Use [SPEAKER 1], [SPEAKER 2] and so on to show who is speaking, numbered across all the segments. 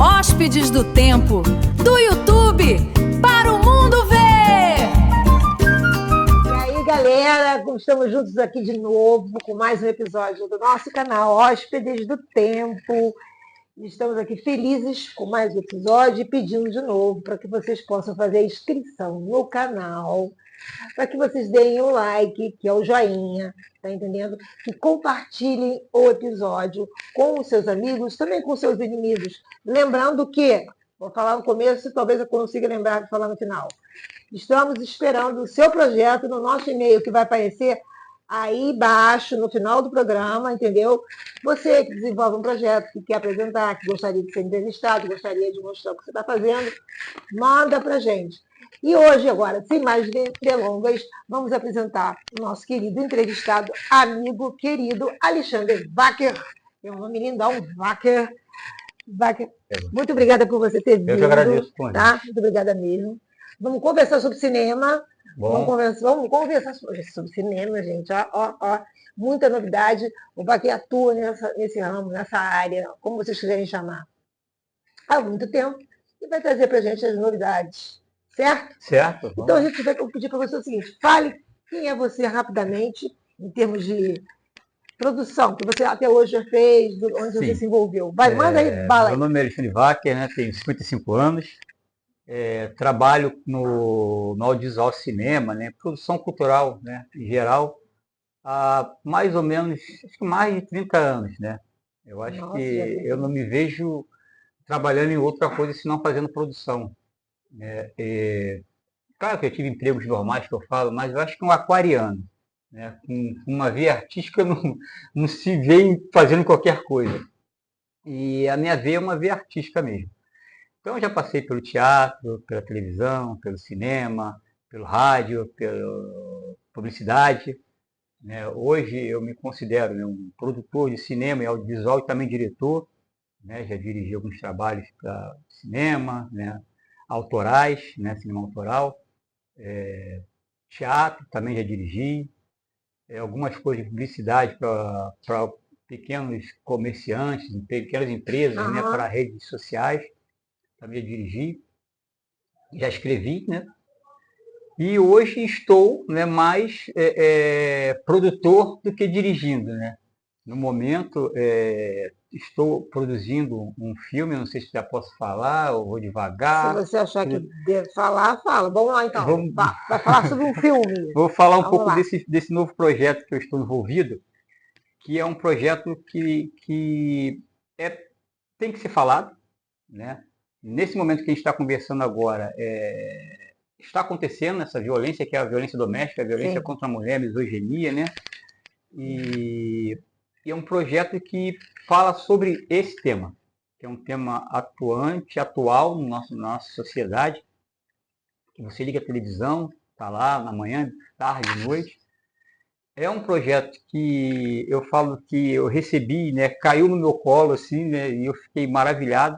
[SPEAKER 1] Hóspedes do Tempo, do YouTube para o mundo ver!
[SPEAKER 2] E aí, galera, estamos juntos aqui de novo com mais um episódio do nosso canal Hóspedes do Tempo. Estamos aqui felizes com mais um episódio e pedindo de novo para que vocês possam fazer a inscrição no canal, para que vocês deem o like, que é o joinha, tá entendendo? Que compartilhem o episódio com os seus amigos, também com os seus inimigos. Lembrando que, vou falar no começo e talvez eu consiga lembrar de falar no final. Estamos esperando o seu projeto no nosso e-mail, que vai aparecer aí embaixo, no final do programa, entendeu? Você que desenvolve um projeto, que quer apresentar, que gostaria de ser entrevistado, gostaria de mostrar o que você está fazendo, manda para a gente. E hoje, agora, sem mais delongas, vamos apresentar o nosso querido entrevistado, amigo querido, Alexandre Wacker. É um nome lindão, Wacker. Muito obrigada por você ter vindo.
[SPEAKER 3] Eu que agradeço,
[SPEAKER 2] tá? Muito obrigada mesmo. Vamos conversar sobre cinema.
[SPEAKER 3] Bom.
[SPEAKER 2] Vamos conversar sobre cinema, gente. Ó. Muita novidade. O Wacker atua nesse ramo, nessa área, como vocês quiserem chamar, há muito tempo. E vai trazer para a gente as novidades. Certo?
[SPEAKER 3] Certo.
[SPEAKER 2] Então a gente vai pedir para você o seguinte: fale quem é você rapidamente, em termos de produção, que você até hoje já fez, onde você se envolveu. Vai, manda aí, bala aí.
[SPEAKER 3] Meu nome é Alexandre Wacker, né? Tenho 55 anos. Trabalho no audiovisual cinema, né? Produção cultural, né? Em geral, há mais ou menos, acho que mais de 30 anos, né? Eu acho que eu não me vejo trabalhando em outra coisa senão fazendo produção. Claro que eu tive empregos normais que eu falo, mas eu acho que um aquariano, né, com uma veia artística não se vê fazendo qualquer coisa. E a minha veia é uma veia artística mesmo. Então eu já passei pelo teatro, pela televisão, pelo cinema, pelo rádio, pela publicidade. Né? Hoje eu me considero, né, um produtor de cinema e audiovisual e também diretor. Né? Já dirigi alguns trabalhos para cinema, né? Autorais, né? Cinema autoral. Teatro também já dirigi. Algumas coisas de publicidade para pequenos comerciantes, pequenas empresas, né, para redes sociais, também já dirigi, já escrevi, né? E hoje estou, né, mais produtor do que dirigindo, né? No momento estou produzindo um filme, não sei se já posso falar, ou vou devagar.
[SPEAKER 2] Se você achar que deve falar, fala. Vamos lá então. Vai falar sobre um filme.
[SPEAKER 3] Vou falar um pouco desse novo projeto que eu estou envolvido, que é um projeto que tem que ser falado, né? Nesse momento que a gente está conversando agora, está acontecendo essa violência, que é a violência doméstica, a violência contra a mulher, a misoginia, né? E é um projeto que fala sobre esse tema, que é um tema atual na nossa sociedade, que você liga a televisão, está lá na manhã, tarde, noite. É um projeto que eu falo que eu recebi, né, caiu no meu colo, assim, né, e eu fiquei maravilhado.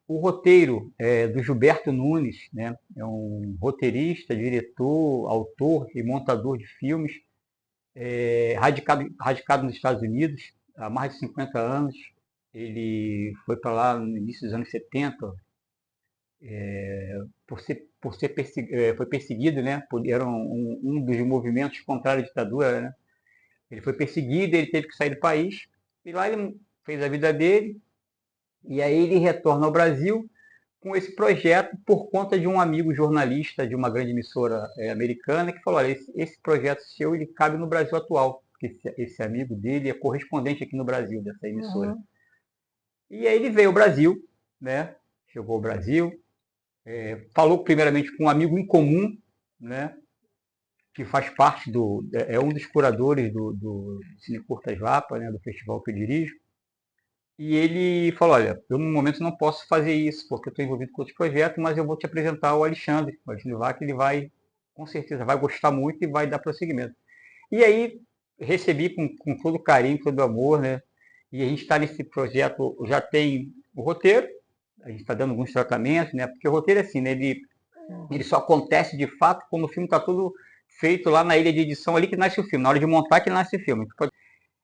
[SPEAKER 3] O roteiro do Gilberto Nunes, né, é um roteirista, diretor, autor e montador de filmes, radicado nos Estados Unidos há mais de 50 anos. Ele foi para lá no início dos anos 70, foi perseguido, né? Era um dos movimentos contra a ditadura, né? Ele foi perseguido, ele teve que sair do país, e lá ele fez a vida dele, e aí ele retorna ao Brasil com esse projeto por conta de um amigo jornalista de uma grande emissora americana que falou: olha, esse projeto seu, ele cabe no Brasil atual, porque esse amigo dele é correspondente aqui no Brasil, dessa emissora. E aí ele veio ao Brasil, né? Chegou ao Brasil, falou primeiramente com um amigo em comum, né, que faz parte é um dos curadores do Cine Curtas Lapa, né, do festival que eu dirijo. E ele falou: olha, eu no momento não posso fazer isso, porque eu estou envolvido com outros projetos, mas eu vou te apresentar o Alexandre Wacker, ele vai, com certeza, vai gostar muito e vai dar prosseguimento. E aí recebi com todo carinho, todo amor, né? E a gente está nesse projeto, já tem o roteiro, a gente está dando alguns tratamentos, né? Porque o roteiro é assim, né? Ele só acontece de fato quando o filme está todo feito lá na ilha de edição, ali que nasce o filme, na hora de montar que nasce o filme.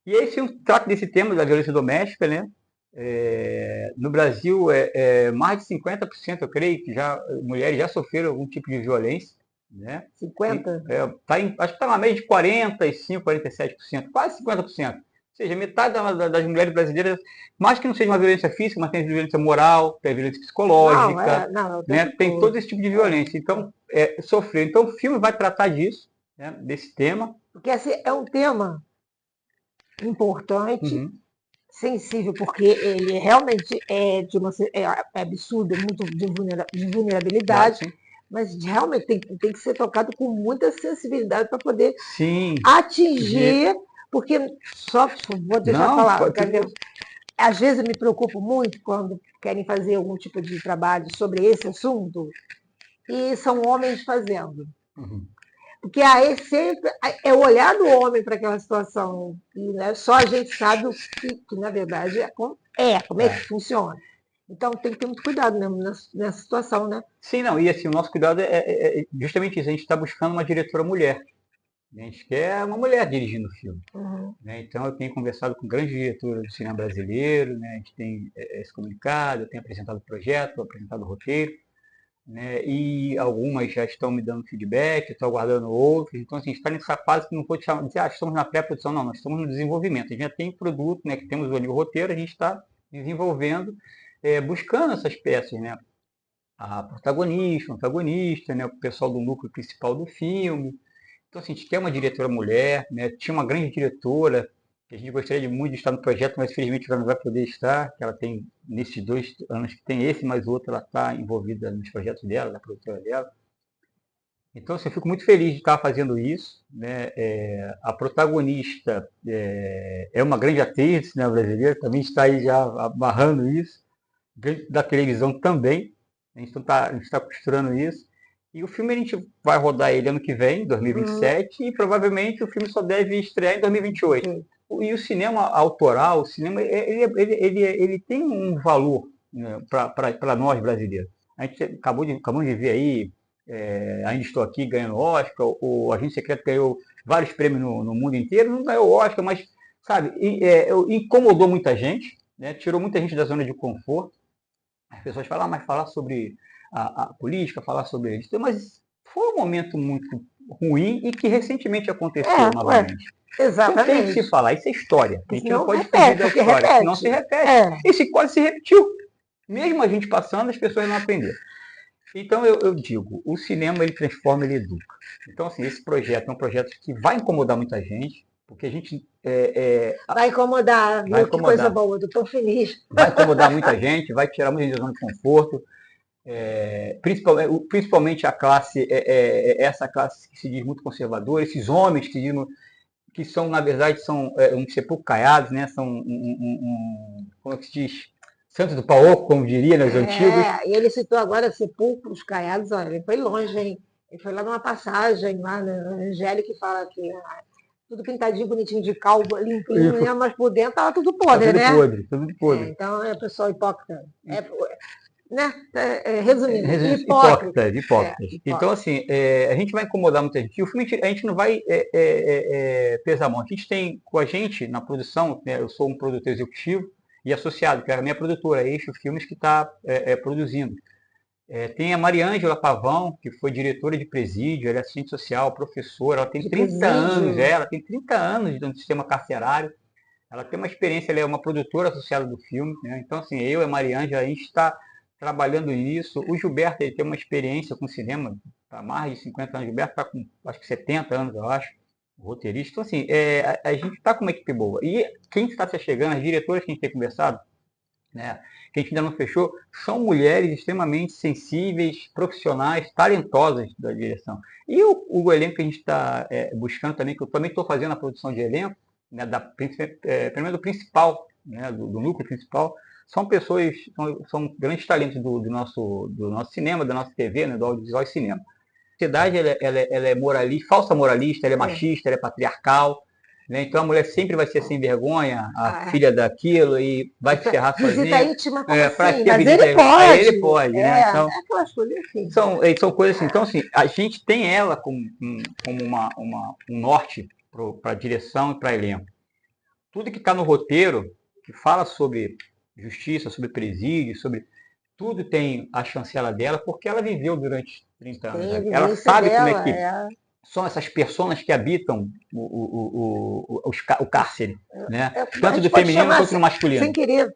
[SPEAKER 3] E aí esse filme trata desse tema da violência doméstica, né? No Brasil, mais de 50%, eu creio, que mulheres já sofreram algum tipo de violência, né?
[SPEAKER 2] 50%?
[SPEAKER 3] Acho que está na média de 45%, 47%, quase 50%. Ou seja, metade das mulheres brasileiras, mais que não seja uma violência física, mas tem violência moral, tem violência psicológica, né? Tem todo esse tipo de violência. Então, sofrer. Então, o filme vai tratar disso, né? Desse tema.
[SPEAKER 2] Porque esse é um tema importante, sensível, porque ele realmente é absurdo, muito de vulnerabilidade,
[SPEAKER 3] Sim.
[SPEAKER 2] mas realmente tem que ser tocado com muita sensibilidade para poder
[SPEAKER 3] Sim.
[SPEAKER 2] atingir, porque só vou deixar falar, às vezes eu me preocupo muito quando querem fazer algum tipo de trabalho sobre esse assunto e são homens fazendo. Porque aí sempre é o olhar do homem para aquela situação. E, né, só a gente sabe o que na verdade, como é que funciona. Então tem que ter muito cuidado mesmo nessa situação, né?
[SPEAKER 3] Sim, não. E assim, o nosso cuidado é justamente isso. A gente está buscando uma diretora mulher. A gente quer uma mulher dirigindo o filme. Né? Então eu tenho conversado com grandes diretoras do cinema brasileiro, né? A gente tem se comunicado, eu tenho apresentado o projeto, apresentado o roteiro. Né? E algumas já estão me dando feedback, estou aguardando outras. Então, assim, a gente está nessa fase que não pode dizer, estamos na pré-produção, não, nós estamos no desenvolvimento. A gente já tem produto, né, que temos ali o roteiro, a gente está desenvolvendo, buscando essas peças, né? A protagonista, o antagonista, né? O pessoal do núcleo principal do filme. Então, assim, a gente quer uma diretora mulher, né? Tinha uma grande diretora, que a gente gostaria muito de estar no projeto, mas infelizmente ela não vai poder estar, que ela tem, nesses 2 anos que tem esse mais outro, ela está envolvida nos projetos dela, na produtora dela. Então, assim, eu fico muito feliz de estar fazendo isso, né? A protagonista é uma grande atriz do cinema brasileiro, também está aí já amarrando isso, da televisão também, a gente está costurando isso. E o filme a gente vai rodar ele ano que vem, 2027, e provavelmente o filme só deve estrear em 2028. E o cinema autoral, o cinema, ele tem um valor, né, para nós brasileiros. A gente acabamos de ver aí, Ainda Estou Aqui ganhando Oscar, o Agente Secreto ganhou vários prêmios no mundo inteiro, não ganhou Oscar, mas, sabe, incomodou muita gente, né, tirou muita gente da zona de conforto. As pessoas falam, mas falar sobre a política, falar sobre isso, mas foi um momento muito ruim e que recentemente aconteceu novamente.
[SPEAKER 2] Exatamente.
[SPEAKER 3] Então tem que se falar, isso é história. A gente não pode
[SPEAKER 2] fugir
[SPEAKER 3] da história, senão se repete. Esse código se repetiu. Mesmo a gente passando, as pessoas não aprenderam. Então eu digo, o cinema ele transforma, ele educa. Então assim, esse projeto é um projeto que vai incomodar muita gente, porque a gente...
[SPEAKER 2] vai incomodar, que coisa boa, eu estou feliz.
[SPEAKER 3] Vai incomodar muita gente, vai tirar muita gente da zona de conforto. Principalmente a classe, essa classe que se diz muito conservadora, esses homens que são, na verdade, são um sepulcro caiados, né? São como é que se diz? Santos do Paoco, como diria nos antigos.
[SPEAKER 2] E ele citou agora sepulcros caiados, olha, ele foi longe, hein? Ele foi lá numa passagem, lá na Angélica, que fala que tudo pintadinho, bonitinho de calvo, limpinho, né? Mas por dentro estava tudo podre, né?
[SPEAKER 3] Tudo podre.
[SPEAKER 2] Então é pessoal hipócrita. Né? Resumindo, hipócritas.
[SPEAKER 3] Então, assim, a gente vai incomodar muita gente. E o filme, a gente não vai pesar a mão. A gente tem com a gente na produção, né, eu sou um produtor executivo e associado, que é a minha produtora, Eixo Filmes, que está produzindo. Tem a Mariângela Pavão, que foi diretora de presídio, ela é assistente social, professora, ela tem 30 anos, ela tem 30 anos no sistema carcerário. Ela tem uma experiência, ela é uma produtora associada do filme, né? Então, assim, eu e a Mariângela, a gente está trabalhando nisso. O Gilberto, ele tem uma experiência com cinema há mais de 50 anos. O Gilberto está com, acho que 70 anos, eu acho, roteirista. Então, assim, a gente está com uma equipe boa. E quem está se chegando, as diretoras que a gente tem conversado, né, que a gente ainda não fechou, são mulheres extremamente sensíveis, profissionais, talentosas da direção. E o elenco que a gente está buscando também, que eu também estou fazendo a produção de elenco, né, primeiro do principal, né, do núcleo principal, são pessoas, são grandes talentos do nosso cinema, da nossa TV, né, do audiovisual e cinema. A sociedade ela é moralista, falsa moralista, ela é machista, ela é patriarcal. Né? Então a mulher sempre vai ser sem vergonha, filha daquilo, e vai se ferrar sozinha.
[SPEAKER 2] Visita íntima, como assim?
[SPEAKER 3] Mas ele pode. Ele pode, né? Então,
[SPEAKER 2] aquelas coisas assim.
[SPEAKER 3] São coisas assim. Então, assim, a gente tem ela como um norte para a direção e para elenco. Tudo que está no roteiro, que fala sobre justiça, sobre presídio, sobre tudo tem a chancela dela, porque ela viveu durante 30 anos.
[SPEAKER 2] Tem a
[SPEAKER 3] Ela
[SPEAKER 2] vivência
[SPEAKER 3] sabe como é
[SPEAKER 2] dela,
[SPEAKER 3] que são essas pessoas que habitam o cárcere, né?
[SPEAKER 2] a
[SPEAKER 3] Tanto
[SPEAKER 2] gente
[SPEAKER 3] do
[SPEAKER 2] pode
[SPEAKER 3] feminino
[SPEAKER 2] chamar,
[SPEAKER 3] quanto do masculino.
[SPEAKER 2] sem querer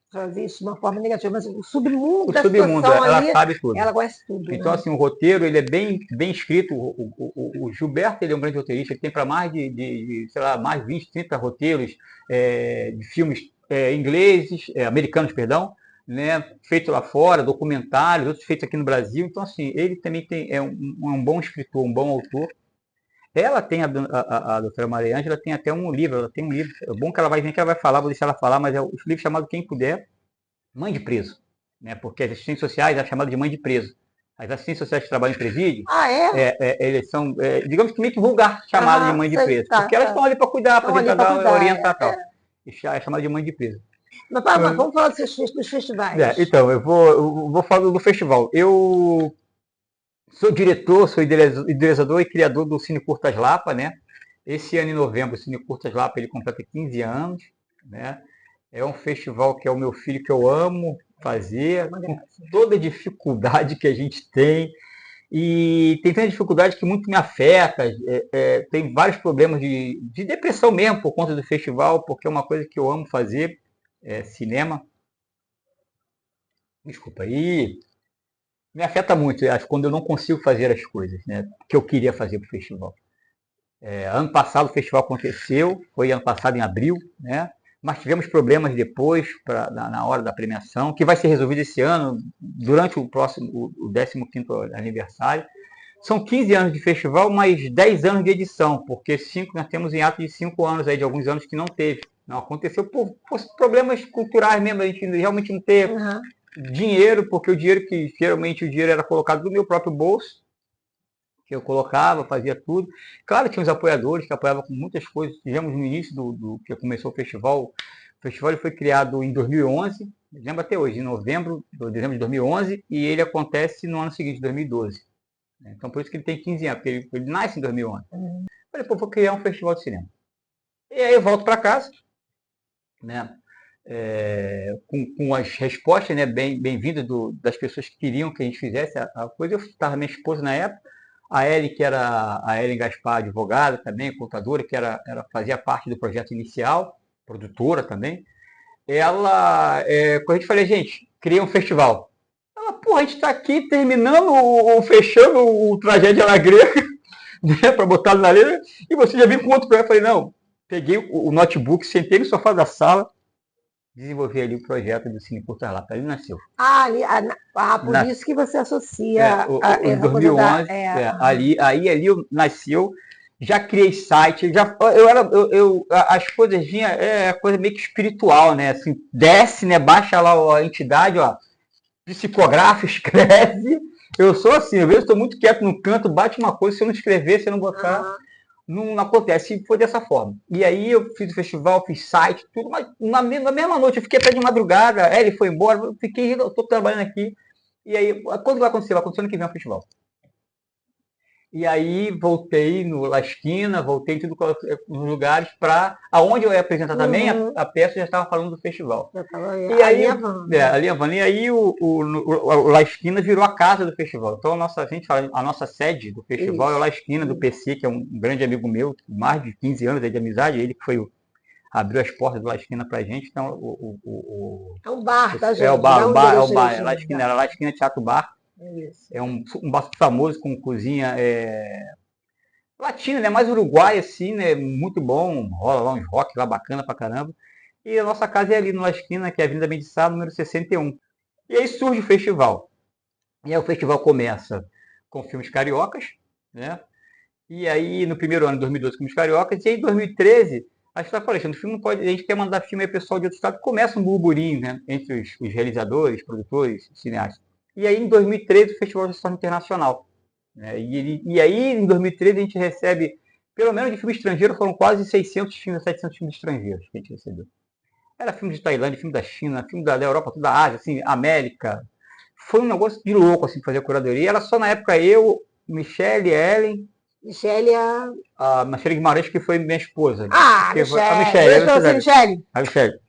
[SPEAKER 2] fazer isso de uma forma negativa, mas o submundo
[SPEAKER 3] O
[SPEAKER 2] da
[SPEAKER 3] submundo,
[SPEAKER 2] situação
[SPEAKER 3] ela
[SPEAKER 2] ali,
[SPEAKER 3] sabe tudo.
[SPEAKER 2] ela conhece tudo.
[SPEAKER 3] Então,
[SPEAKER 2] né?
[SPEAKER 3] assim, o roteiro, ele é bem escrito. O Gilberto, ele é um grande roteirista, ele tem para mais sei lá, mais 20, 30 roteiros de filmes ingleses, americanos, perdão, né, feito lá fora, documentários, outros feitos aqui no Brasil. Então, assim, ele também é um bom escritor, um bom autor. Ela tem, a doutora Maria Ângela tem até um livro, ela tem um livro. É bom que ela vai vir, que ela vai falar, vou deixar ela falar, mas é um livro chamado Quem Puder, Mãe de Preso. Né, porque as assistentes sociais é chamada de mãe de preso. As assistentes sociais que trabalham em presídio, eles são, digamos que meio que vulgar chamada de mãe de preso. Porque elas estão ali para cuidar, para orientar e tal. É chamada de mãe de preso.
[SPEAKER 2] Mas vamos falar dos festivais.
[SPEAKER 3] Então, eu vou falar do festival. Eu sou diretor, sou idealizador e criador do Cine Curtas Lapa, né? Esse ano, em novembro, o Cine Curtas Lapa ele completa 15 anos, né? É um festival que é o meu filho, que eu amo fazer, com toda a dificuldade que a gente tem. E tem tanta dificuldade que muito me afeta. Tem vários problemas de depressão mesmo por conta do festival, porque é uma coisa que eu amo fazer, cinema. Desculpa aí. Me afeta muito, acho, quando eu não consigo fazer as coisas, né, que eu queria fazer para o festival. Ano passado o festival aconteceu, foi ano passado em abril, né? Mas tivemos problemas depois, na hora da premiação, que vai ser resolvido esse ano, durante o 15º aniversário. São 15 anos de festival, mas 10 anos de edição, porque nós temos em ato de 5 anos, aí, de alguns anos que não teve. Não aconteceu por problemas culturais mesmo, a gente realmente não teve dinheiro, porque geralmente o dinheiro era colocado do meu próprio bolso, que eu colocava, fazia tudo. Claro, tinha os apoiadores que apoiavam com muitas coisas. Tivemos no início do que começou o festival. O festival ele foi criado em 2011, lembro até hoje, em dezembro de 2011, e ele acontece no ano seguinte, 2012. Então, por isso que ele tem 15 anos, porque ele nasce em 2011. Falei, vou criar um festival de cinema. E aí eu volto para casa, né? Com as respostas, né, bem-vindas das pessoas que queriam que a gente fizesse a coisa. Eu estava minha esposa na época, a Ellen, que era a Ellen Gaspar, advogada também, contadora, que fazia parte do projeto inicial, produtora também. Ela, quando a gente falou, gente, cria um festival. Ela, a gente está aqui terminando, fechando o Tragédia La Grega, né, para botar na letra, e você já vem com outro projeto. Eu falei, não, peguei o notebook, sentei no sofá da sala, desenvolvi ali o projeto do Cine Curtas Lapa. Ali nasceu.
[SPEAKER 2] Por isso que você associa
[SPEAKER 3] em 2011, ali nasceu. Já criei site, as coisas vinham, coisa meio que espiritual, né? Assim, desce, né? Baixa lá a entidade, ó, psicografa, escreve. Eu sou assim, às vezes estou muito quieto no canto, bate uma coisa, se eu não escrever, se eu não botar... Não acontece, e foi dessa forma. E aí eu fiz o festival, fiz site, tudo, mas na mesma noite eu fiquei até de madrugada, ele foi embora, eu estou trabalhando aqui. E aí, quando vai acontecer? Vai acontecer ano que vem o festival. E aí voltei no La Esquina, voltei em tudo nos lugares para aonde eu ia apresentar também, a peça já estava falando do festival.
[SPEAKER 2] E aí,
[SPEAKER 3] e aí o La Esquina virou a casa do festival. Então a nossa sede do festival é o La Esquina, do PC, que é um grande amigo meu, mais de 15 anos de amizade, ele que abriu as portas do La Esquina pra gente. Então
[SPEAKER 2] é um bar, tá, gente?
[SPEAKER 3] É o bar, La Esquina, era La Esquina Teatro Bar. É um bar famoso com cozinha latina, né? Mais uruguai, assim, né? Muito bom, rola lá uns rock lá bacana pra caramba. E a nossa casa é ali na esquina, que é a Avenida Mendissá, número 61. E aí surge o festival. E aí o festival começa com filmes cariocas, né? E aí no primeiro ano, de 2012, filmes cariocas, e aí em 2013, a gente está falando, filme não pode, a gente quer mandar filme aí pessoal de outro estado, começa um burburinho, né? Entre os realizadores, produtores, cineastas. E aí, em 2013, o Festival de Cinema Internacional. E aí, em 2013, a gente recebe, pelo menos de filme estrangeiro, foram quase 600 filmes, 700 filmes estrangeiros que a gente recebeu. Era filme de Tailândia, filme da China, filme da Europa, toda a Ásia, assim, América. Foi um negócio de louco, assim, fazer a curadoria. Era só na época eu, Michele, Ellen... A Michele Guimarães, que foi minha esposa.
[SPEAKER 2] Michele.
[SPEAKER 3] A Michele.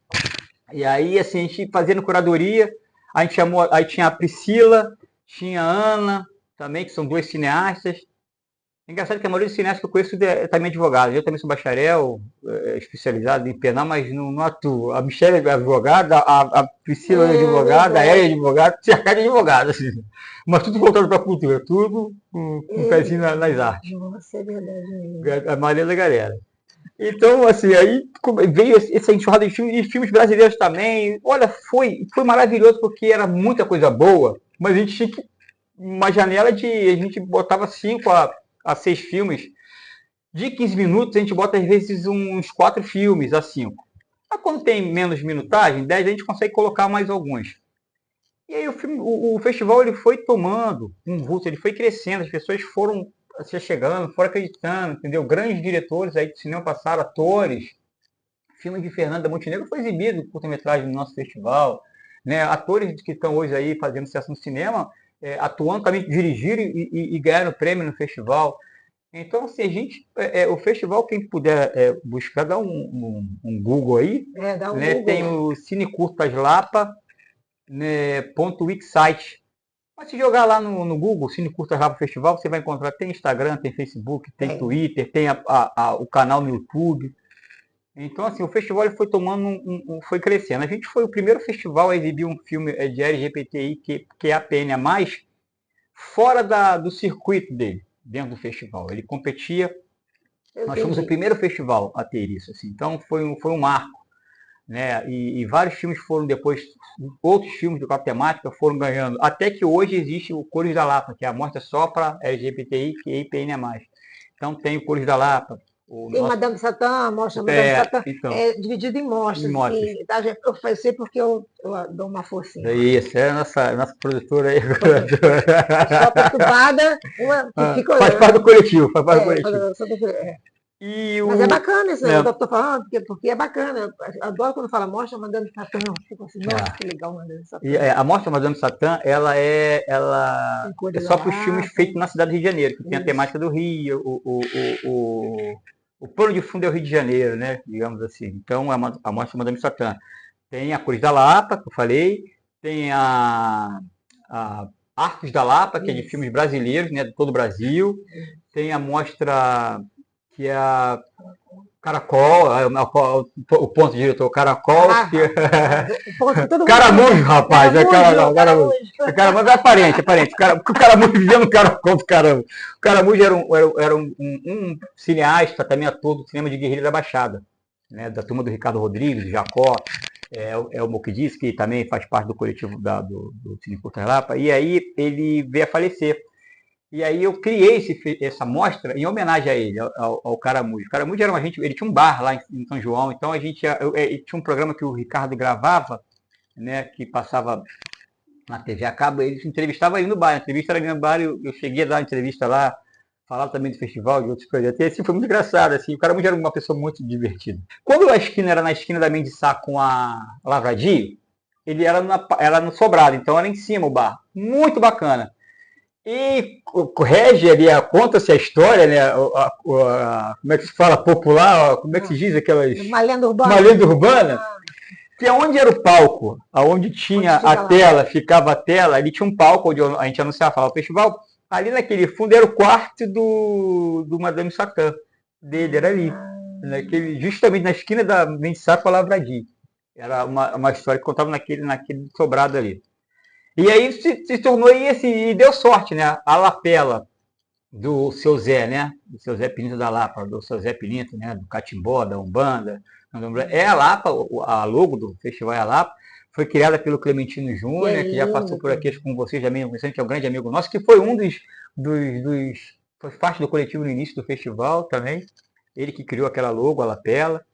[SPEAKER 3] E aí, assim, a gente fazendo curadoria, a gente chamou, aí tinha a Priscila, tinha a Ana, também, que são duas cineastas. É engraçado que a maioria dos cineastas que eu conheço é também advogado. Eu também sou bacharel, especializado em penal, mas não atuo. A Michelle é advogada, a Priscila é advogada, a Ela é advogada, cercado de advogados. Assim. Mas tudo voltado para a cultura, tudo com um pezinho nas artes.
[SPEAKER 2] Nossa, é verdade mesmo.
[SPEAKER 3] A maioria da galera. Então, assim, aí veio essa enxurrada de filmes, e filmes brasileiros também. Olha, foi maravilhoso porque era muita coisa boa, mas a gente tinha uma janela de. A gente botava 5 a 6 filmes. De 15 minutos, a gente bota às vezes uns 4 filmes a 5. Mas quando tem menos minutagem, 10, a gente consegue colocar mais alguns. E aí o festival ele foi tomando um vulto, ele foi crescendo, as pessoas foram se chegando, foram acreditando, entendeu? Grandes diretores aí do cinema passaram, atores. Filme de Fernanda Montenegro foi exibido curta-metragem no nosso festival. Né? Atores que estão hoje aí fazendo sucesso no cinema, atuando também, dirigiram e ganharam prêmio no festival. Então, assim, a gente, o festival, quem puder buscar, dá um Google aí,
[SPEAKER 2] Dá um
[SPEAKER 3] né?
[SPEAKER 2] Google.
[SPEAKER 3] Tem o Cine Curtas Lapa, né, .wixsite. Mas se jogar lá no Google, Cine Curtas Lapa Festival, você vai encontrar, tem Instagram, tem Facebook, tem Twitter, tem o canal no YouTube. Então, assim, o festival ele foi tomando, foi crescendo. A gente foi o primeiro festival a exibir um filme de LGBTI, que é a PN+, fora do circuito dele, dentro do festival. Ele competia, nós fomos o primeiro festival a ter isso. Assim. Então, foi um marco. Né? E vários filmes foram depois, outros filmes com a temática foram ganhando, até que hoje existe o Cores da Lapa, que é a mostra só para LGBTI e PN+. Então tem o Cores da Lapa.
[SPEAKER 2] Tem Madame Satã, mostra Madame Satã,
[SPEAKER 3] então,
[SPEAKER 2] dividido em mostras. Assim, tá? Eu sei porque eu dou uma forcinha.
[SPEAKER 3] Isso, é a nossa produtora aí.
[SPEAKER 2] Só perturbada,
[SPEAKER 3] faz parte do coletivo, faz parte do coletivo.
[SPEAKER 2] Mas é bacana isso, eu estou falando, porque é bacana. Eu adoro quando fala Mostra Madame Satã. Fico assim, nossa, que legal, Madame Satã.
[SPEAKER 3] E a Mostra Madame Satã, ela é só para os filmes feitos na cidade do Rio de Janeiro, que tem a temática do Rio, o pano de fundo é o Rio de Janeiro, né? Digamos assim. Então, a Mostra Madame Satã. Tem a Cores da Lapa, que eu falei, tem a Arcos da Lapa, que é de filmes brasileiros, né? De todo o Brasil. Tem a mostra que é a Caracol, o ponto diretor Caracol. Caramujo, rapaz. Caramujo é parente. O Caramujo vivia no Caracol do caramba. O Caramujo era um cineasta, também ator do cinema de guerrilha da Baixada, né, da turma do Ricardo Rodrigues, do Jacó, o Moquidis, que também faz parte do coletivo do Cine Curtas Lapa, e aí ele veio a falecer. E aí eu criei essa mostra em homenagem a ele, ao Caramujo. O Caramujo era ele tinha um bar lá em São João, então a gente tinha um programa que o Ricardo gravava, né, que passava na TV a cabo, ele entrevistava ele no bar, a entrevista era ali no bar, eu cheguei a dar uma entrevista lá, falava também do festival, de outros projetos, e assim, foi muito engraçado, assim, o Caramujo era uma pessoa muito divertida. Quando a esquina era na esquina da Mendes Sá com a Lavradio, ele era no Sobrado, então era em cima o bar, muito bacana. E rege ali, conta-se a história, né? Como é que se fala? Popular? Como é que se diz aquelas...
[SPEAKER 2] Uma lenda urbana.
[SPEAKER 3] Uma lenda urbana. Que é onde era o palco, aonde tinha a tela, ficava a tela, ali tinha um palco onde a gente anunciava, falava o festival. Ali naquele fundo era o quarto do Madame Satã, dele, era ali. Justamente na esquina da Mendes Sá com a Lavradio. Era uma história que contava naquele sobrado ali. E aí se tornou e deu sorte, né? A lapela do seu Zé, né? Do seu Zé Pilinto da Lapa, do seu Zé Pilinto, né? Do Catimbó, da Umbanda. É a Lapa, a logo do festival é a Lapa. Foi criada pelo Clementino Júnior, que já passou por aqui com vocês também, que é um grande amigo nosso, que foi foi parte do coletivo no início do festival também. Ele que criou aquela logo, a lapela.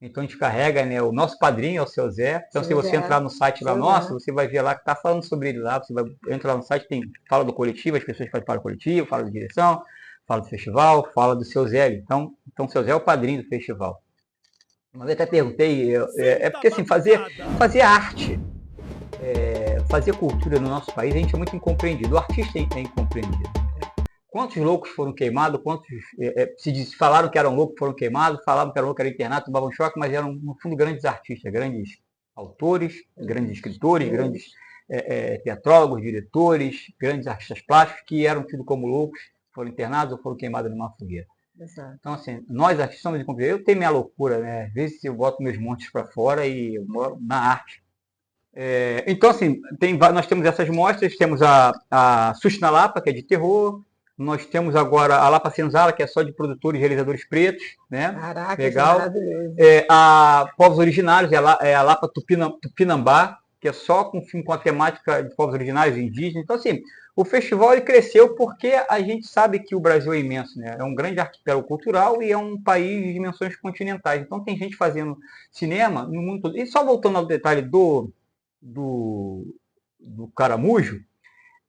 [SPEAKER 3] Então a gente carrega, né, o nosso padrinho, é o seu Zé. Então se você entrar no site lá nosso, você vai ver lá que está falando sobre ele lá. Você vai entrar no site, fala do coletivo, as pessoas fazem para o coletivo, fala da direção, fala do festival, fala do seu Zé. Então o seu Zé é o padrinho do festival. Mas eu até perguntei, porque assim, fazer arte, fazer cultura no nosso país, a gente é muito incompreendido. O artista é incompreendido. Quantos loucos foram queimados, falaram que eram loucos, foram queimados, falavam que eram loucos, eram internados, tomavam choque, mas eram, no fundo, grandes artistas, grandes autores, grandes escritores, grandes teatrólogos, diretores, grandes artistas plásticos que eram tidos como loucos, foram internados ou foram queimados numa fogueira.
[SPEAKER 2] Exato.
[SPEAKER 3] Então, assim, nós artistas somos incompreensíveis. Eu tenho minha loucura, né? Às vezes eu boto meus montes para fora e eu moro na arte. Então, assim, nós temos essas mostras, temos a Sushi na Lapa, que é de terror, nós temos agora a Lapa Senzala, que é só de produtores e realizadores pretos, né?
[SPEAKER 2] Caraca,
[SPEAKER 3] legal.
[SPEAKER 2] isso é maravilhoso.
[SPEAKER 3] A Povos Originários, é a Lapa Tupinambá, que é só com a temática de povos originários e indígenas. Então, assim, o festival ele cresceu porque a gente sabe que o Brasil é imenso, né? É um grande arquipélago cultural e é um país de dimensões continentais. Então, tem gente fazendo cinema no mundo todo. E só voltando ao detalhe do Caramujo,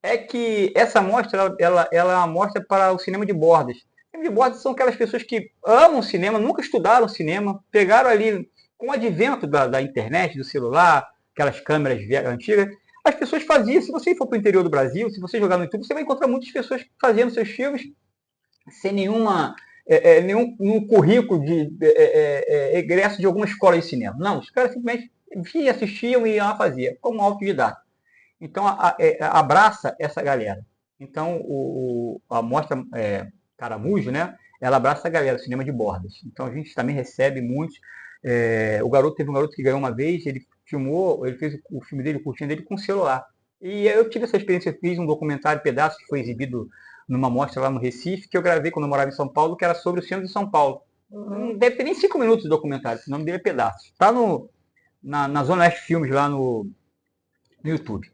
[SPEAKER 3] é que essa mostra ela é uma mostra para o cinema de bordas. O cinema de bordas são aquelas pessoas que amam cinema, nunca estudaram cinema, pegaram ali, com o advento da internet, do celular, aquelas câmeras antigas, as pessoas faziam. Se você for para o interior do Brasil, se você jogar no YouTube, você vai encontrar muitas pessoas fazendo seus filmes sem nenhum currículo de egresso de alguma escola de cinema. Não, os caras simplesmente via, assistiam e iam lá fazer, como autodidata. Então, abraça essa galera. Então, a mostra Caramujo, né? Ela abraça a galera, cinema de bordas. Então, a gente também recebe muitos. Teve um garoto que ganhou uma vez, ele filmou, ele fez o filme dele, o curtinho dele, com celular. E eu tive essa experiência, fiz um documentário, pedaço, que foi exibido numa mostra lá no Recife, que eu gravei quando eu morava em São Paulo, que era sobre o centro de São Paulo. Não deve ter nem 5 minutos de documentário, o nome dele é Pedaços. Está na Zona Oeste Filmes, lá no YouTube.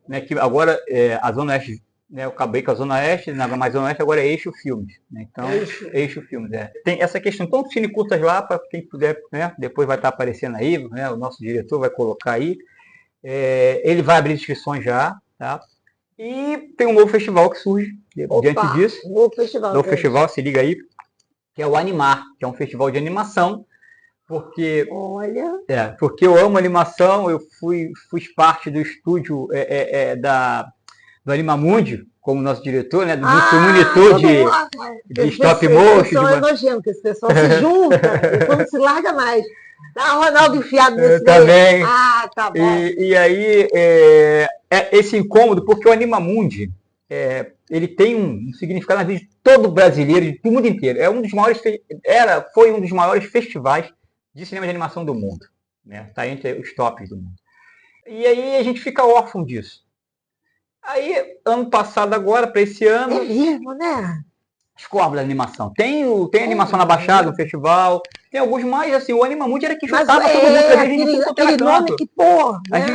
[SPEAKER 3] Né, que agora a Zona Oeste, né, eu acabei com a Zona Oeste, mas a Zona Oeste agora é Eixo Filmes. Né, então, Eixo Filmes, Tem essa questão, então, cine curtas lá, para quem puder, né, depois vai estar aparecendo aí, né, o nosso diretor vai colocar aí. Ele vai abrir inscrições já, tá? E tem um novo festival que surge diante disso. Novo festival, se liga aí, que é o Animar, que é um festival de animação. Porque eu amo animação, eu fui parte do estúdio do Animamundi, como nosso diretor, né? Do monitor de stop motion.
[SPEAKER 2] É nojento, que esse pessoal se junta e quando se larga mais. Tá, Ronaldo enfiado nesse
[SPEAKER 3] também.
[SPEAKER 2] Tá bom.
[SPEAKER 3] E aí, esse incômodo, porque o Animamundi, ele tem um significado na vida de todo brasileiro, do mundo inteiro. Foi um dos maiores festivais de cinema de animação do mundo, né? Está entre os tops do mundo. E aí a gente fica órfão disso. Aí, ano passado agora, para esse ano...
[SPEAKER 2] É mesmo, né?
[SPEAKER 3] Descobre a animação. Tem animação na Baixada, no festival, tem alguns mais, assim, o Animamundi era que juntava todo mundo pra ver, a gente
[SPEAKER 2] aquele nome que,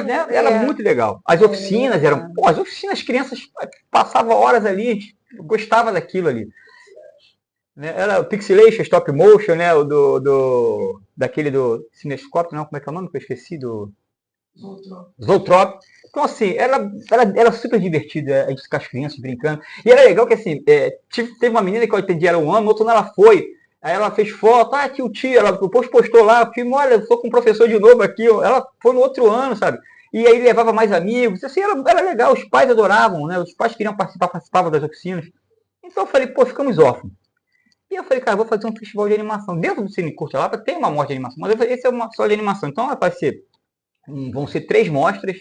[SPEAKER 3] né? Era muito legal. As oficinas eram... as oficinas, as crianças passavam horas ali, a gente gostava daquilo ali. Era o Pixelation, Stop Motion, né? Daquele do Cinescope, não, como é que é o nome que eu esqueci? Zootrop. Então, assim, era super divertido, a gente com as crianças brincando. E era legal que, assim, teve uma menina que eu atendi, era um ano, no outro ano ela foi. Aí ela fez foto, tio, ela depois postou lá, o filme, olha, eu sou com o professor de novo aqui. Ela foi no outro ano, sabe? E aí levava mais amigos, assim, era legal, os pais adoravam, né? Os pais queriam participavam das oficinas. Então eu falei, ficamos órfãos. E eu falei, cara, vou fazer um festival de animação. Dentro do Cine Curta lá, tem uma mostra de animação, mas esse é uma só de animação. Então vão ser 3 mostras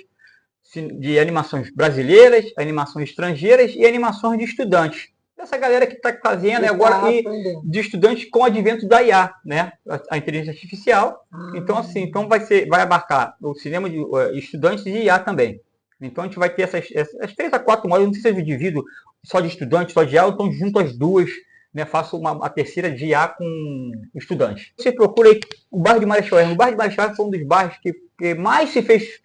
[SPEAKER 3] de animações brasileiras, animações estrangeiras e animações de estudantes. Dessa galera que está fazendo agora, e de estudantes com o advento da IA, né? A inteligência artificial. Então, assim, vai abarcar o cinema de estudantes e IA também. Então a gente vai ter essas 3 a 4 mostras, não sei se eu divido só de estudantes, só de IA, ou então junto as duas. Né, faço a terceira de IA com estudantes. Você procura aí o bairro de Marechal Hermes. O bairro de Marechal Hermes foi um dos bairros que mais se fez,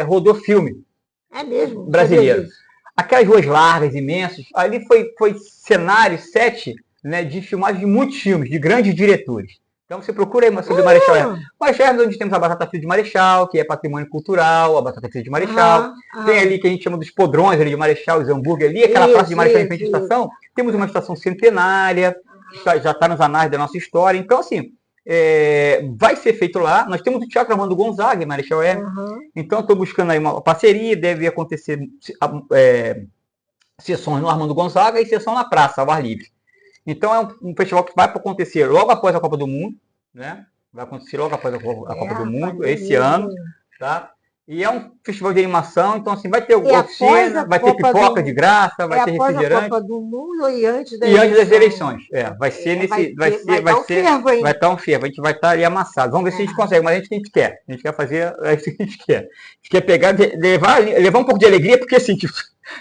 [SPEAKER 3] rodou filme.
[SPEAKER 2] É mesmo?
[SPEAKER 3] Brasileiro. Aquelas ruas largas, imensas. Ali foi cenário, set, né, de filmagem de muitos filmes, de grandes diretores. Então você procura aí sobre Marechal Hermes. Marechal Hermes, onde temos a Batata Frita de Marechal, que é patrimônio cultural, a Batata Frita de Marechal. Tem ali que a gente chama dos podrões ali de Marechal, os hambúrguer ali, aquela praça de Marechal em frente à estação. Temos uma estação centenária, já está nos anais da nossa história. Então, assim, vai ser feito lá. Nós temos o Teatro Armando Gonzaga, em Marechal Hermes. Então, estou buscando aí uma parceria. Deve acontecer sessões no Armando Gonzaga e sessão na praça, ao ar livre. Então, é um festival que vai acontecer logo após a Copa do Mundo, né? Vai acontecer logo após a Copa do Mundo, esse ano. tá? E é um festival de animação, então assim, vai ter
[SPEAKER 2] após a
[SPEAKER 3] oficina, vai ter
[SPEAKER 2] Copa
[SPEAKER 3] pipoca
[SPEAKER 2] do-
[SPEAKER 3] de graça, vai
[SPEAKER 2] É
[SPEAKER 3] ter
[SPEAKER 2] após a
[SPEAKER 3] refrigerante.
[SPEAKER 2] Copa do Mundo e antes da
[SPEAKER 3] E antes das
[SPEAKER 2] eleição?
[SPEAKER 3] eleições, vai ser
[SPEAKER 2] Vai
[SPEAKER 3] nesse, vai
[SPEAKER 2] ter-
[SPEAKER 3] ser,
[SPEAKER 2] vai estar um fervo, hein?
[SPEAKER 3] vai estar um fervo, a gente vai estar ali amassado. Vamos ver se a gente consegue, mas a gente quer. A gente quer fazer, é isso que a gente quer. A gente quer pegar, levar um pouco de alegria, porque assim, tipo,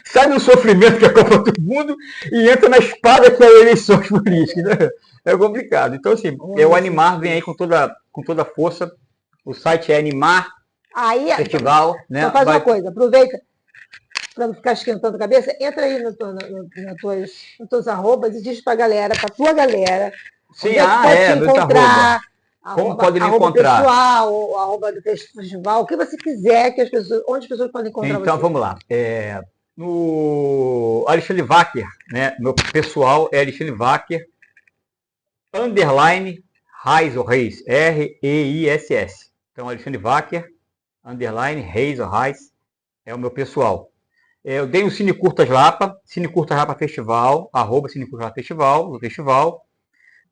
[SPEAKER 3] sai no sofrimento que é a Copa do Mundo e entra na espada que é a eleições políticas, né? É complicado. Então, assim, o Animar vem aí com toda a força. O site é Animar
[SPEAKER 2] Aí,
[SPEAKER 3] Festival, né?
[SPEAKER 2] então faz uma coisa, aproveita para não ficar esquentando a cabeça, entra aí nas tuas arrobas e diz pra galera, pra tua galera,
[SPEAKER 3] Sim,
[SPEAKER 2] onde é que pode te
[SPEAKER 3] meu arroba.
[SPEAKER 2] encontrar,
[SPEAKER 3] Como podem me
[SPEAKER 2] arroba
[SPEAKER 3] encontrar?
[SPEAKER 2] pessoal, ou arroba do festival, o que você quiser, onde as pessoas podem encontrar
[SPEAKER 3] Então,
[SPEAKER 2] você.
[SPEAKER 3] vamos lá. No Alexandre Wacker, né? Meu pessoal é Alexandre Wacker, _ Reis ou Reis, R-E-I-S-S. Então, Alexandre Wacker, _ Reis ou Reis, é o meu pessoal. Eu tenho o Cine Curtas Lapa, Cine Curtas Lapa Festival, @ Cine Curtas Lapa Festival, do festival.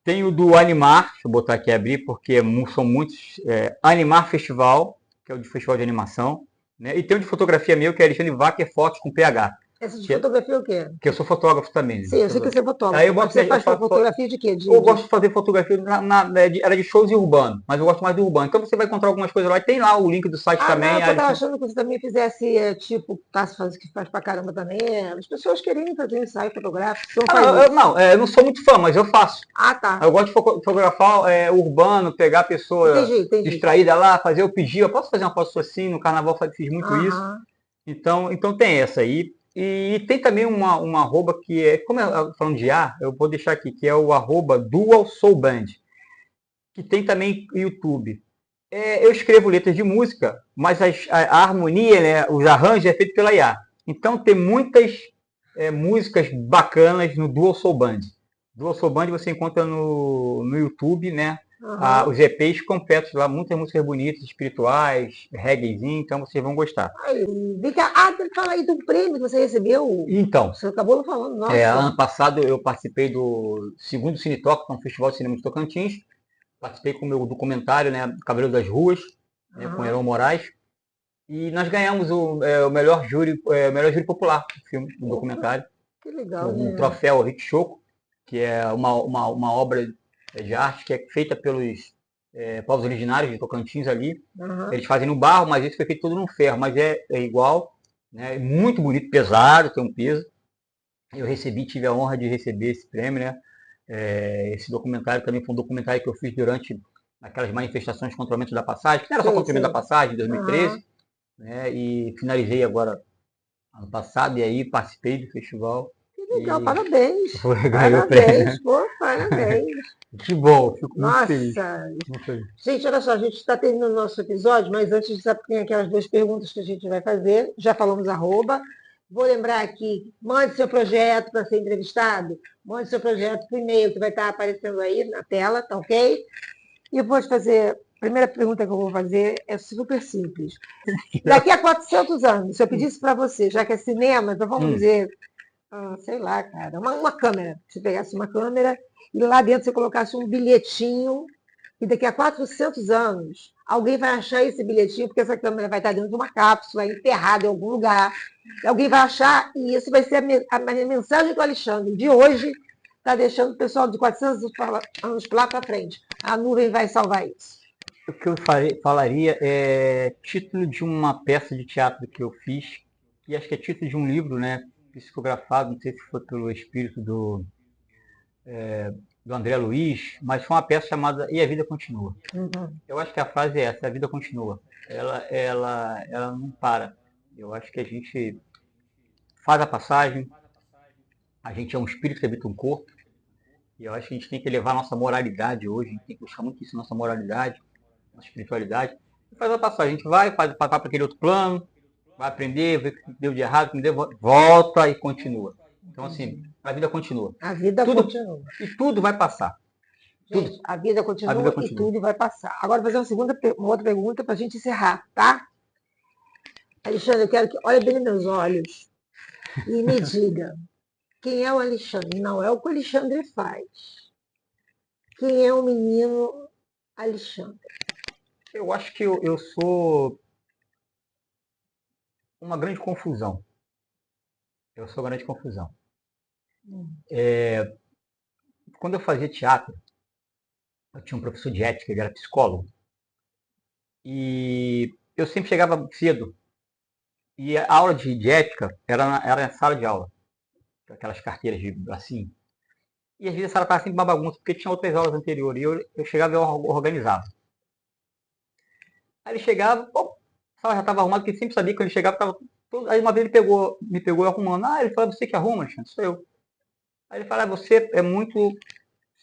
[SPEAKER 3] Tenho do Animar, deixa eu botar aqui e abrir, porque são muitos. Animar Festival, que é o de festival de animação. Né? E tem o de fotografia meu, que é Alexandre Wacker Fotos com PH.
[SPEAKER 2] Essa de fotografia é o quê?
[SPEAKER 3] Que eu sou fotógrafo também. Né?
[SPEAKER 2] Sim, eu sei que você é fotógrafo.
[SPEAKER 3] Aí eu
[SPEAKER 2] Mas você faz fotografia de quê?
[SPEAKER 3] Eu gosto de fazer fotografia, era de shows e urbano, mas eu gosto mais do urbano. Então você vai encontrar algumas coisas lá, e tem lá o link do site também.
[SPEAKER 2] Não, eu tava achando que você também fizesse, tipo, Cássio faz, que faz pra caramba também. As pessoas querem fazer ensaio fotográfico, você não faz isso.
[SPEAKER 3] Eu não sou muito fã, mas eu faço.
[SPEAKER 2] Tá.
[SPEAKER 3] Eu gosto de fotografar urbano, pegar a pessoa
[SPEAKER 2] Entendi.
[SPEAKER 3] distraída lá, fazer o pedir. Eu posso fazer uma foto assim, no carnaval fiz muito isso. Então tem essa aí. E tem também uma arroba que é, como eu falando de eu vou deixar aqui, que é o @DualSoulBand, que tem também YouTube. Eu escrevo letras de música, mas a harmonia, né, os arranjos é feito pela IA. Então tem muitas músicas bacanas no Dual Soul Band. Dual Soul Band você encontra no YouTube, né? Os EPs completos lá, muitas músicas bonitas, espirituais, reggaezinho, então vocês vão gostar.
[SPEAKER 2] Vem cá, fala aí do prêmio que você recebeu.
[SPEAKER 3] Então,
[SPEAKER 2] você acabou não falando, nossa.
[SPEAKER 3] Ano passado eu participei do 2º Cine Talk, que é um festival de cinema de Tocantins. Participei com o meu documentário, né, Cavaleiro das Ruas, né, com Heron Moraes. E nós ganhamos o melhor júri popular do filme, do documentário.
[SPEAKER 2] Que legal,
[SPEAKER 3] um troféu Rick Choco, que é uma obra de arte que é feita pelos povos originários de Tocantins ali. Eles fazem no barro, mas isso foi feito tudo no ferro, mas é igual, né? Muito bonito, pesado, tem um peso. Eu tive a honra de receber esse prêmio, né? Esse documentário também foi um documentário que eu fiz durante aquelas manifestações contra o aumento da passagem, que não era só contra o aumento da passagem, em 2013, né? E finalizei agora ano passado, e aí participei do festival.
[SPEAKER 2] Que legal, parabéns.
[SPEAKER 3] Parabéns,
[SPEAKER 2] parabéns.
[SPEAKER 3] Que bom, fico muito
[SPEAKER 2] Nossa.
[SPEAKER 3] feliz.
[SPEAKER 2] Gente, olha só, a gente está terminando o nosso episódio, mas antes tem aquelas 2 perguntas que a gente vai fazer. Já falamos arroba. Vou lembrar aqui, mande seu projeto para ser entrevistado, mande seu projeto por e-mail, que vai estar aparecendo aí na tela, tá ok? E eu vou te fazer, a primeira pergunta que eu vou fazer é super simples. Daqui a 400 anos, se eu pedisse para você, já que é cinema, então vamos dizer, sei lá, cara, uma câmera. Se pegasse uma câmera e lá dentro você colocasse um bilhetinho, e daqui a 400 anos, alguém vai achar esse bilhetinho, porque essa câmera vai estar dentro de uma cápsula, enterrada em algum lugar. Alguém vai achar, e isso vai ser a mensagem que o Alexandre, de hoje, está deixando o pessoal de 400 anos lá para frente. A nuvem vai salvar isso.
[SPEAKER 3] O que eu falaria é título de uma peça de teatro que eu fiz, e acho que é título de um livro, né, psicografado, não sei se foi pelo espírito do André Luiz, mas foi uma peça chamada E a Vida Continua. Eu acho que a frase é essa: a vida continua. Ela não para. Eu acho que a gente faz a passagem, a gente é um espírito que habita um corpo, e eu acho que a gente tem que elevar a nossa moralidade hoje, a gente tem que buscar muito isso, nossa moralidade, nossa espiritualidade, e faz a passagem. A gente vai para aquele outro plano, vai aprender, ver o que deu de errado, o que não deu, volta e continua. Então, assim, a vida continua.
[SPEAKER 2] A vida continua.
[SPEAKER 3] E tudo vai passar.
[SPEAKER 2] Gente, a vida continua e tudo vai passar. Agora vou fazer uma outra pergunta para a gente encerrar, tá? Alexandre, eu quero que olhe bem nos meus olhos e me diga quem é o Alexandre. Não é o que o Alexandre faz. Quem é o menino Alexandre?
[SPEAKER 3] Eu acho que eu sou uma grande confusão. Eu sou uma grande confusão. Quando eu fazia teatro, eu tinha um professor de ética, ele era psicólogo. E eu sempre chegava cedo. E a aula de ética era na sala de aula. Aquelas carteiras de bracinho. E às vezes a sala estava sempre uma bagunça, porque tinha outras aulas anteriores. E eu chegava e eu organizava. Aí ele chegava, a sala já estava arrumada, porque ele sempre sabia que ele chegava, estava tudo. Aí uma vez ele me pegou arrumando. Ele falou, você que arruma, Alexandre? Sou eu. Aí ele falou, você é muito...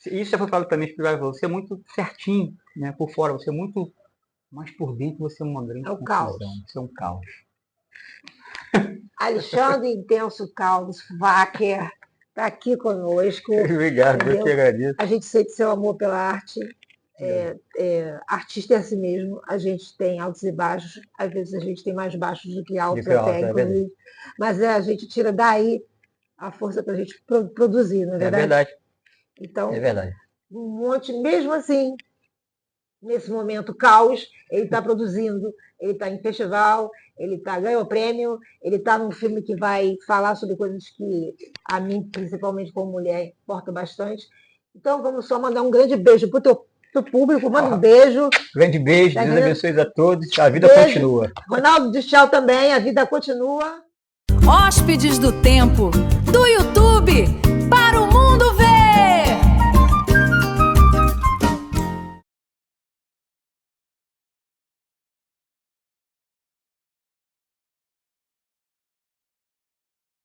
[SPEAKER 3] Isso já foi falado para mim, você é muito certinho, né, por fora, você é muito... Mas por dentro você é uma grande confusão.
[SPEAKER 2] Caos.
[SPEAKER 3] Você é um caos.
[SPEAKER 2] Alexandre Intenso Carlos Wacker está aqui conosco.
[SPEAKER 3] Obrigado, eu que agradeço.
[SPEAKER 2] A gente sente seu amor pela arte. Artista é assim mesmo. A gente tem altos e baixos. Às vezes a gente tem mais baixos do que altos até, inclusive. Mas a gente tira daí a força para a gente produzir, não é verdade?
[SPEAKER 3] É verdade.
[SPEAKER 2] Então,
[SPEAKER 3] é verdade.
[SPEAKER 2] Um monte, mesmo assim, nesse momento caos, ele está produzindo, ele está em festival, ele ganhou prêmio, ele está num filme que vai falar sobre coisas que a mim, principalmente como mulher, importa bastante. Então, vamos só mandar um grande beijo para o teu público, manda um beijo.
[SPEAKER 3] Grande beijo, Deus abençoe a todos, a vida continua.
[SPEAKER 2] Ronaldo de Tchau também, a vida continua.
[SPEAKER 1] Hóspedes do Tempo, do YouTube.